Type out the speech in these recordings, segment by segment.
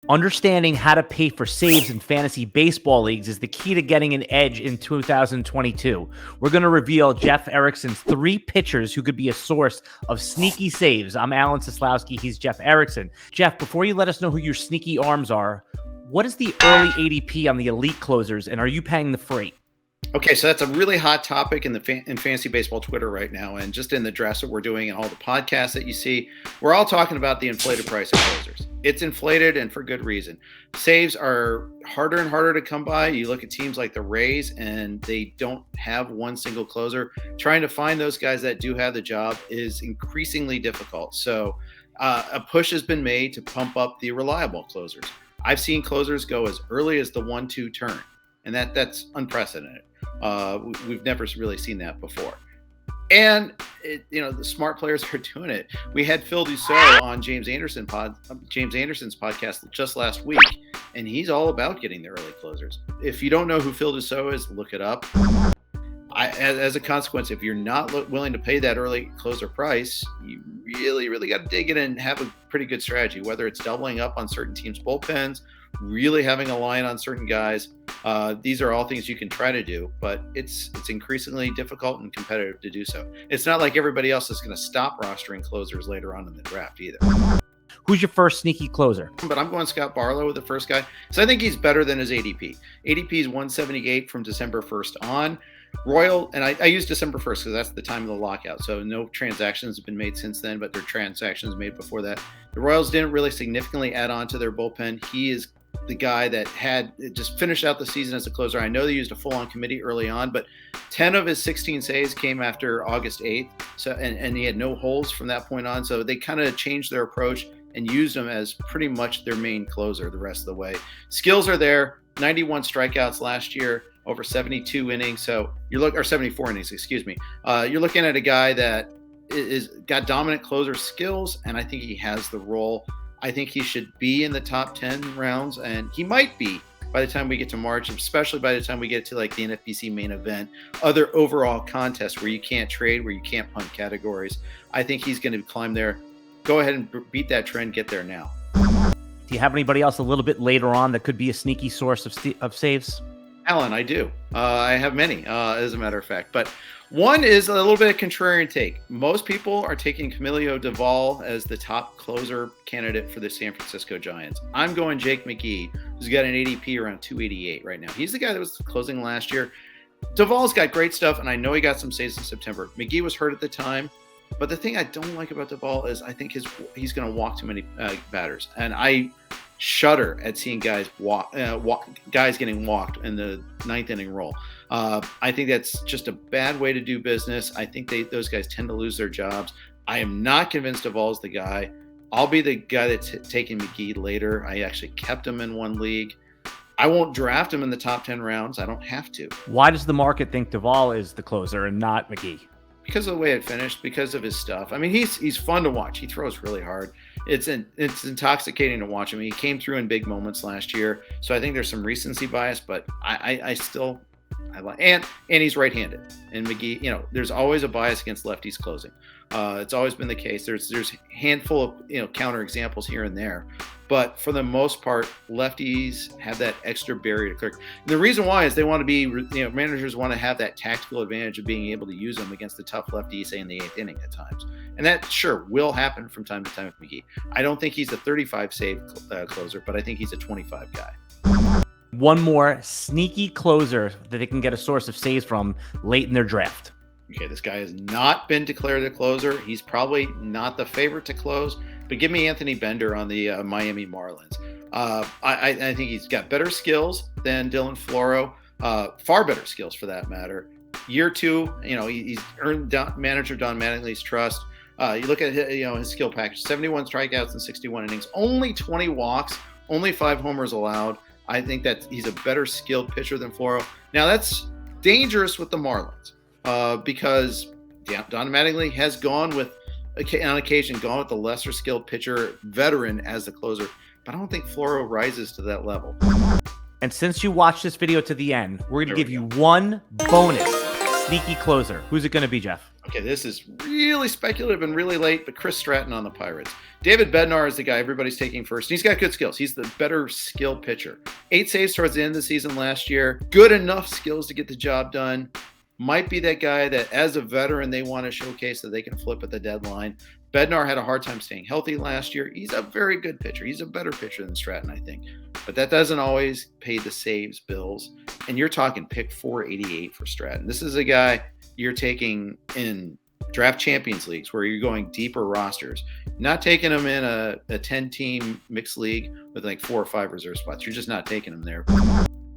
Understanding how to pay for saves in fantasy baseball leagues is the key to getting an edge in 2022. We're going to reveal Jeff Erickson's 3 pitchers who could be a source of sneaky saves. I'm Alan Seslowsky. He's Jeff Erickson. Jeff, before you let us know who your sneaky arms are, what is the early ADP on the elite closers, and are you paying the freight? Okay, so that's a really hot topic in fantasy baseball Twitter right now, and just in the drafts that we're doing and all the podcasts that you see, we're all talking about the inflated price of closers. It's inflated, and for good reason. Saves are harder and harder to come by. You look at teams like the Rays, and they don't have one single closer. Trying to find those guys that do have the job is increasingly difficult. So a push has been made to pump up the reliable closers. I've seen closers go as early as the 1-2 turn, and that's unprecedented. We've never really seen that before. And the smart players are doing it. We had Phil Dussault on James Anderson's podcast just last week, and he's all about getting the early closers. If you don't know who Phil Dussault is, look it up. As a consequence, if you're not willing to pay that early closer price, you really got to dig in and have a pretty good strategy, whether it's doubling up on certain teams' bullpens, really having a line on certain guys. These are all things you can try to do, but it's increasingly difficult and competitive to do so. It's not like everybody else is going to stop rostering closers later on in the draft either. Who's your first sneaky closer? But I'm going Scott Barlow with the first guy. So I think he's better than his ADP. ADP is 178 from December 1st on. Royal, and I use December 1st because that's the time of the lockout. So no transactions have been made since then, but there are transactions made before that. The Royals didn't really significantly add on to their bullpen. He is the guy that had just finished out the season as a closer. I know they used a full-on committee early on, but 10 of his 16 saves came after August 8th. So and he had no holes from that point on. So they kind of changed their approach and used him as pretty much their main closer the rest of the way. Skills are there. 91 strikeouts last year, over 72 innings. So or 74 innings, excuse me. You're looking at a guy that is got dominant closer skills, and I think he has the role. I think he should be in the top 10 rounds, and he might be by the time we get to March, especially by the time we get to like the NFBC main event, other overall contests where you can't trade, where you can't punt categories. I think he's going to climb there. Go ahead and beat that trend. Get there now. Do you have anybody else a little bit later on that could be a sneaky source of saves? Alan, I do. I have many, as a matter of fact. But one is a little bit of contrarian take. Most people are taking Camilo Doval as the top closer candidate for the San Francisco Giants. I'm going Jake McGee, who's got an ADP around 288 right now. He's the guy that was closing last year. Doval's got great stuff, and I know he got some saves in September. McGee was hurt at the time. But the thing I don't like about Doval is I think he's going to walk too many batters. And I shudder at seeing guys getting walked in the 9th inning role. I think that's just a bad way to do business. I think those guys tend to lose their jobs. I am not convinced Doval's the guy. I'll be the guy that's taking McGee later. I actually kept him in one league. I won't draft him in the top 10 rounds. I don't have to. Why does the market think Doval is the closer and not McGee? Because of the way it finished, because of his stuff. I mean, he's fun to watch. He throws really hard. It's intoxicating to watch him. He came through in big moments last year, so I think there's some recency bias. But I like, and he's right-handed. And McGee, there's always a bias against lefties closing. It's always been the case. There's a handful of counter examples here and there, but for the most part, lefties have that extra barrier to clear. And the reason why is they want to be, managers want to have that tactical advantage of being able to use them against the tough lefties, say in the 8th inning at times, and that sure will happen from time to time with McGee. I don't think he's a 35 save closer, but I think he's a 25 guy. One more sneaky closer that they can get a source of saves from late in their draft. Okay, this guy has not been declared a closer. He's probably not the favorite to close, but give me Anthony Bender on the Miami Marlins. I think he's got better skills than Dylan Floro, far better skills for that matter. Year 2, he's earned manager Don Mattingly's trust. You look at his skill package: 71 strikeouts in 61 innings, only 20 walks, only 5 homers allowed. I think that he's a better skilled pitcher than Floro. Now that's dangerous with the Marlins. Because Don Mattingly has gone with, on occasion, with the lesser skilled pitcher veteran as the closer, but I don't think Floro rises to that level. And since you watched this video to the end, we're going to give you one bonus sneaky closer. Who's it going to be, Jeff? Okay, this is really speculative and really late, but Chris Stratton on the Pirates. David Bednar is the guy everybody's taking first. He's got good skills. He's the better skilled pitcher. 8 saves towards the end of the season last year. Good enough skills to get the job done. Might be that guy that as a veteran, they want to showcase that they can flip at the deadline. Bednar had a hard time staying healthy last year. He's a very good pitcher. He's a better pitcher than Stratton, I think. But that doesn't always pay the saves bills. And you're talking pick 488 for Stratton. This is a guy you're taking in draft champions leagues where you're going deeper rosters, not taking him in a 10-team mixed league with like 4 or 5 reserve spots. You're just not taking him there.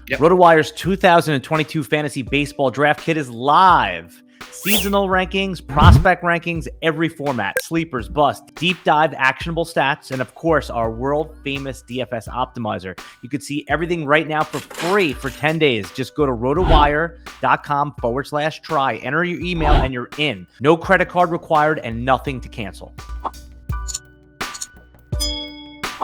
Yep. RotoWire's 2022 Fantasy Baseball Draft Kit is live. Seasonal rankings, prospect rankings, every format, sleepers, bust, deep dive, actionable stats, and of course, our world famous DFS optimizer. You can see everything right now for free for 10 days. Just go to rotowire.com/try, enter your email, and you're in. No credit card required and nothing to cancel.